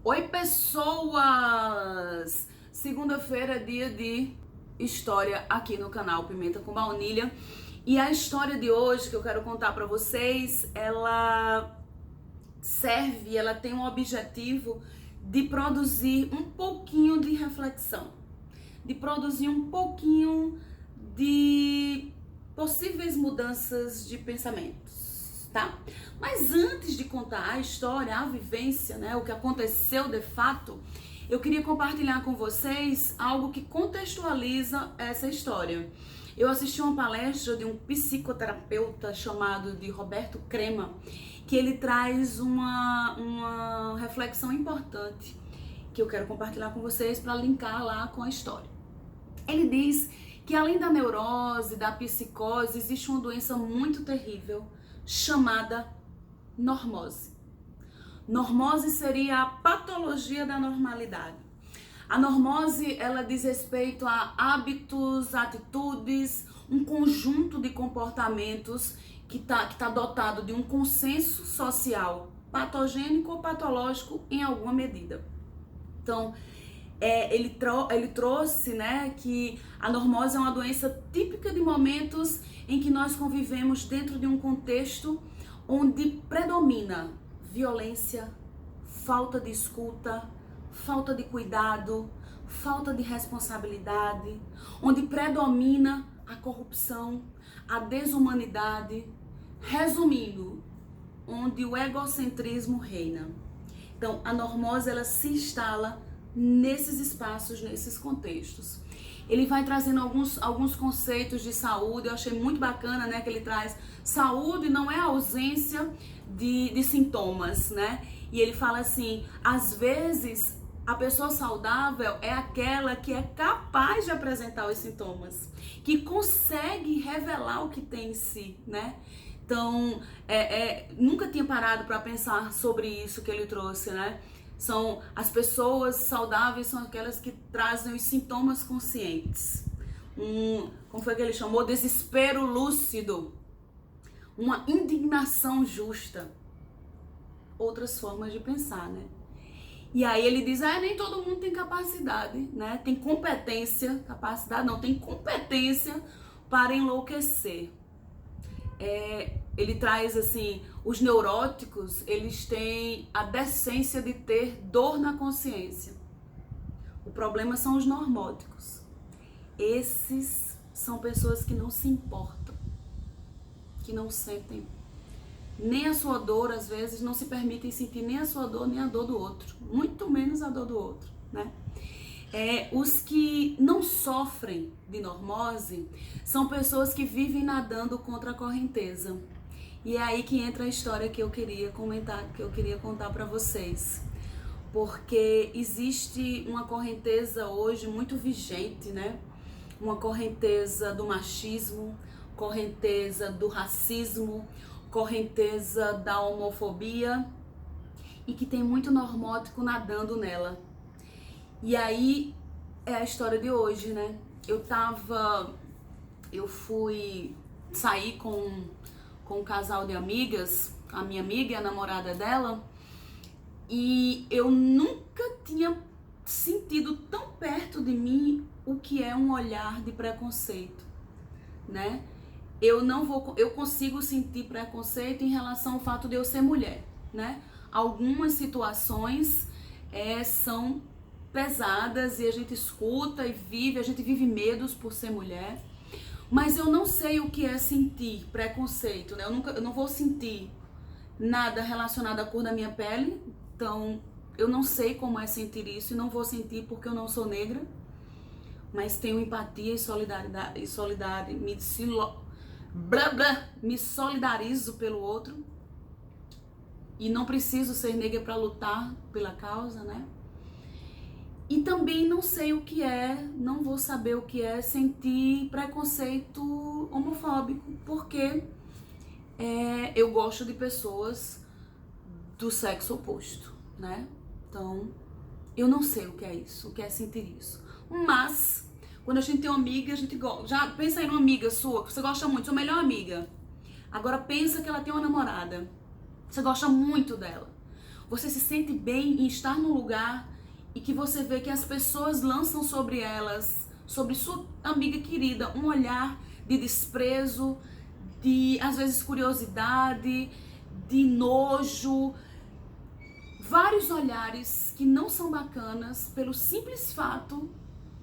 Oi, pessoas! Segunda-feira é dia de história aqui no canal Pimenta com Baunilha. E a história de hoje que eu quero contar pra vocês, ela tem um objetivo de produzir um pouquinho de reflexão, de produzir um pouquinho de possíveis mudanças de pensamentos, tá? Mas antes de contar a história, a vivência, né, o que aconteceu de fato, eu queria compartilhar com vocês algo que contextualiza essa história. Eu assisti uma palestra de um psicoterapeuta chamado de Roberto Crema, que ele traz uma reflexão importante que eu quero compartilhar com vocês para linkar lá com a história. Ele diz que além da neurose, da psicose, existe uma doença muito terrível chamada normose. Normose seria a patologia da normalidade. A normose, ela diz respeito a hábitos, atitudes, um conjunto de comportamentos que tá dotado de um consenso social patogênico ou patológico em alguma medida. Então, ele trouxe, né, que a normose é uma doença típica de momentos em que nós convivemos dentro de um contexto onde predomina violência, falta de escuta, falta de cuidado, falta de responsabilidade, onde predomina a corrupção, a desumanidade, resumindo, onde o egocentrismo reina. Então, a normose, ela se instala nesses espaços, nesses contextos. Ele vai trazendo alguns conceitos de saúde. Eu achei muito bacana, né, que ele traz saúde não é a ausência de sintomas, né? E ele fala assim, às vezes a pessoa saudável é aquela que é capaz de apresentar os sintomas, que consegue revelar o que tem em si, né? Então, nunca tinha parado para pensar sobre isso que ele trouxe, né? São as pessoas saudáveis, são aquelas que trazem os sintomas conscientes. Como foi que ele chamou? Desespero lúcido. Uma indignação justa. Outras formas de pensar, né? E aí ele diz, nem todo mundo tem capacidade, né? Tem competência, capacidade não, tem competência para enlouquecer. Ele traz assim, os neuróticos, eles têm a decência de ter dor na consciência. O problema são os normóticos. Esses são pessoas que não se importam, que não sentem nem a sua dor, às vezes não se permitem sentir nem a sua dor, nem a dor do outro, muito menos a dor do outro, né? Os que não sofrem de normose são pessoas que vivem nadando contra a correnteza. E é aí que entra a história que eu queria comentar, que eu queria contar para vocês. Porque existe uma correnteza hoje muito vigente, né? Uma correnteza do machismo, correnteza do racismo, correnteza da homofobia, e que tem muito normótico nadando nela. E aí é a história de hoje, né? Eu fui sair com um casal de amigas, a minha amiga e a namorada dela, e eu nunca tinha sentido tão perto de mim o que é um olhar de preconceito, né? Eu consigo sentir preconceito em relação ao fato de eu ser mulher, né? Algumas situações são pesadas e a gente escuta e a gente vive medos por ser mulher, mas eu não sei o que é sentir preconceito, né? Eu não vou sentir nada relacionado à cor da minha pele, então eu não sei como é sentir isso e não vou sentir porque eu não sou negra, mas tenho empatia e solidariedade, me solidarizo pelo outro e não preciso ser negra para lutar pela causa, né? E também não sei o que não vou saber o que é sentir preconceito homofóbico, porque eu gosto de pessoas do sexo oposto, né? Então, eu não sei o que é isso, o que é sentir isso. Mas, quando a gente tem uma amiga, a gente gosta. Já pensa em uma amiga sua, que você gosta muito, sua melhor amiga. Agora pensa que ela tem uma namorada. Você gosta muito dela. Você se sente bem em estar num lugar e que você vê que as pessoas lançam sobre elas, sobre sua amiga querida, um olhar de desprezo, de às vezes curiosidade, de nojo, vários olhares que não são bacanas pelo simples fato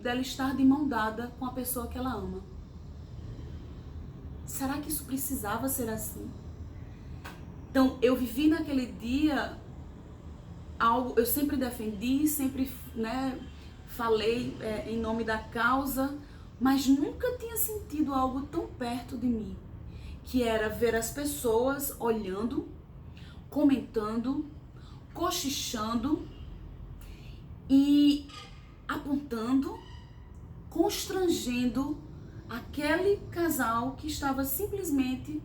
dela estar de mão dada com a pessoa que ela ama. Será que isso precisava ser assim? Então, eu vivi naquele dia algo, eu sempre defendi, sempre, né, falei em nome da causa, mas nunca tinha sentido algo tão perto de mim, que era ver as pessoas olhando, comentando, cochichando e apontando, constrangendo aquele casal que estava simplesmente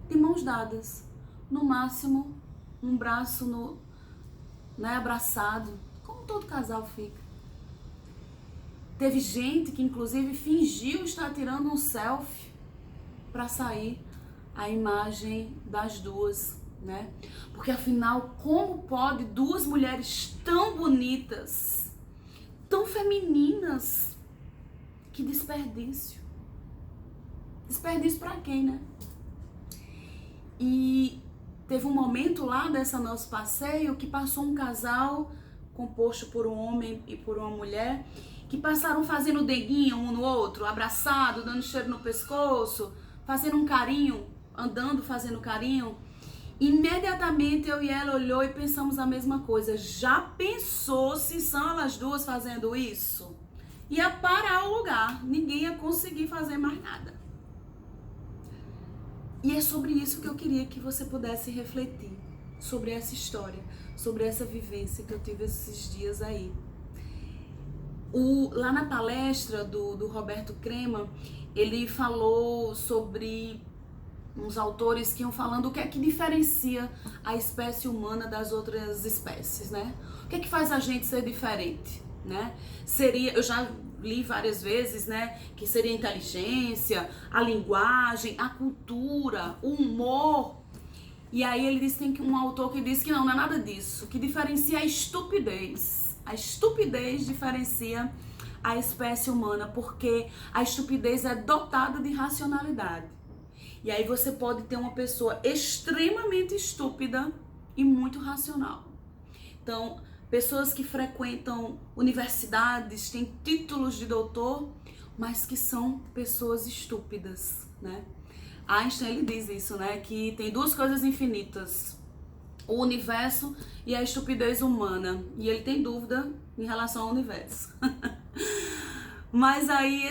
de mãos dadas, no máximo um braço abraçado, como todo casal fica. Teve gente que inclusive fingiu estar tirando um selfie para sair a imagem das duas, né? Porque afinal, como pode duas mulheres tão bonitas, tão femininas, que desperdício. Desperdício para quem, né? E teve um momento lá desse nosso passeio que passou um casal composto por um homem e por uma mulher que passaram fazendo deguinho um no outro, abraçado, dando cheiro no pescoço, fazendo um carinho, andando fazendo carinho. Imediatamente eu e ela olhou e pensamos a mesma coisa. Já pensou se são elas duas fazendo isso? Ia parar o lugar, ninguém ia conseguir fazer mais nada. E é sobre isso que eu queria que você pudesse refletir, sobre essa história, sobre essa vivência que eu tive esses dias aí. Lá na palestra do Roberto Crema, ele falou sobre uns autores que iam falando o que é que diferencia a espécie humana das outras espécies, né? O que é que faz a gente ser diferente, né? Eu já li várias vezes, né, que seria a inteligência, a linguagem, a cultura, o humor. E aí ele disse, tem um autor que diz que não é nada disso, que diferencia a estupidez. A estupidez diferencia a espécie humana, porque a estupidez é dotada de racionalidade. E aí você pode ter uma pessoa extremamente estúpida e muito racional. Então, pessoas que frequentam universidades, têm títulos de doutor, mas que são pessoas estúpidas, né? Einstein, ele diz isso, né? Que tem duas coisas infinitas, o universo e a estupidez humana. E ele tem dúvida em relação ao universo. Mas aí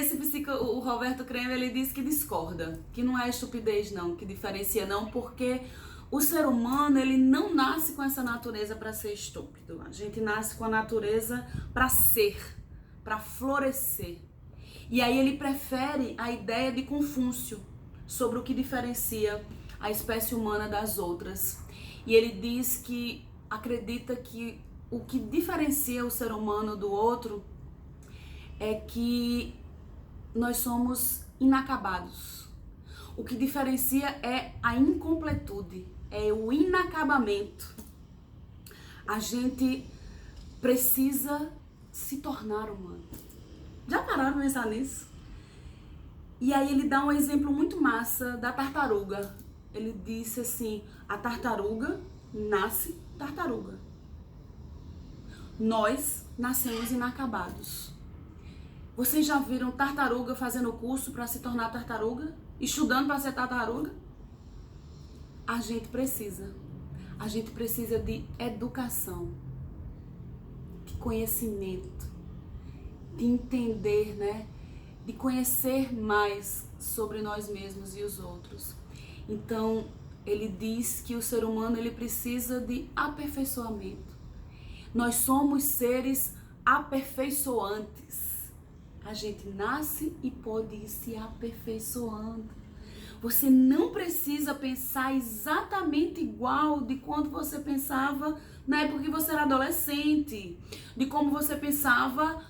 o Roberto Crema, ele diz que discorda, que não é estupidez não, que diferencia não, porque o ser humano, ele não nasce com essa natureza para ser estúpido. A gente nasce com a natureza para ser, para florescer. E aí ele prefere a ideia de Confúcio sobre o que diferencia a espécie humana das outras. E ele diz que acredita que o que diferencia o ser humano do outro é que nós somos inacabados. O que diferencia é a incompletude, é o inacabamento. A gente precisa se tornar humano. Já pararam de pensar nisso? E aí ele dá um exemplo muito massa da tartaruga. Ele disse assim, a tartaruga nasce tartaruga. Nós nascemos inacabados. Vocês já viram tartaruga fazendo curso para se tornar tartaruga? Estudando para ser tartaruga? A gente precisa de educação, de conhecimento, de entender, né? De conhecer mais sobre nós mesmos e os outros. Então, ele diz que o ser humano, ele precisa de aperfeiçoamento. Nós somos seres aperfeiçoantes. A gente nasce e pode ir se aperfeiçoando. Você não precisa pensar exatamente igual de quando você pensava na época que você era adolescente, de como você pensava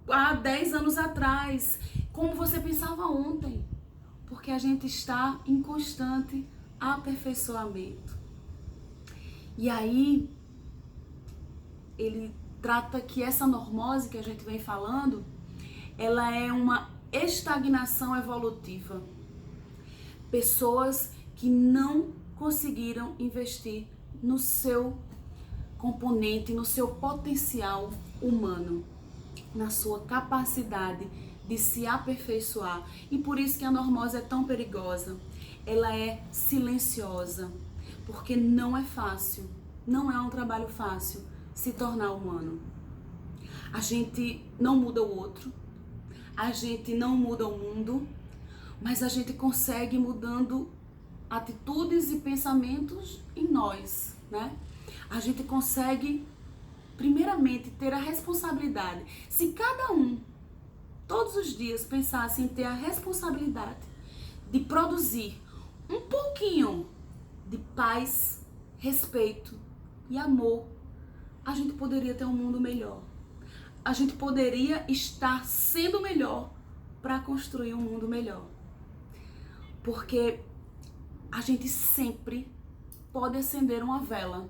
há 10 anos atrás, como você pensava ontem, porque a gente está em constante aperfeiçoamento. E aí, ele trata que essa normose que a gente vem falando, ela é uma estagnação evolutiva. Pessoas que não conseguiram investir no seu componente, no seu potencial humano, na sua capacidade de se aperfeiçoar. E por isso que a normose é tão perigosa. Ela é silenciosa, porque não é fácil, não é um trabalho fácil se tornar humano. A gente não muda o outro, a gente não muda o mundo, mas a gente consegue mudando atitudes e pensamentos em nós, né? A gente consegue, primeiramente, ter a responsabilidade. Se cada um, todos os dias, pensasse em ter a responsabilidade de produzir um pouquinho de paz, respeito e amor, a gente poderia ter um mundo melhor. A gente poderia estar sendo melhor para construir um mundo melhor. Porque a gente sempre pode acender uma vela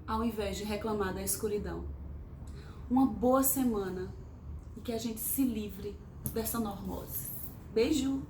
ao invés de reclamar da escuridão. Uma boa semana e que a gente se livre dessa normose. Beijo!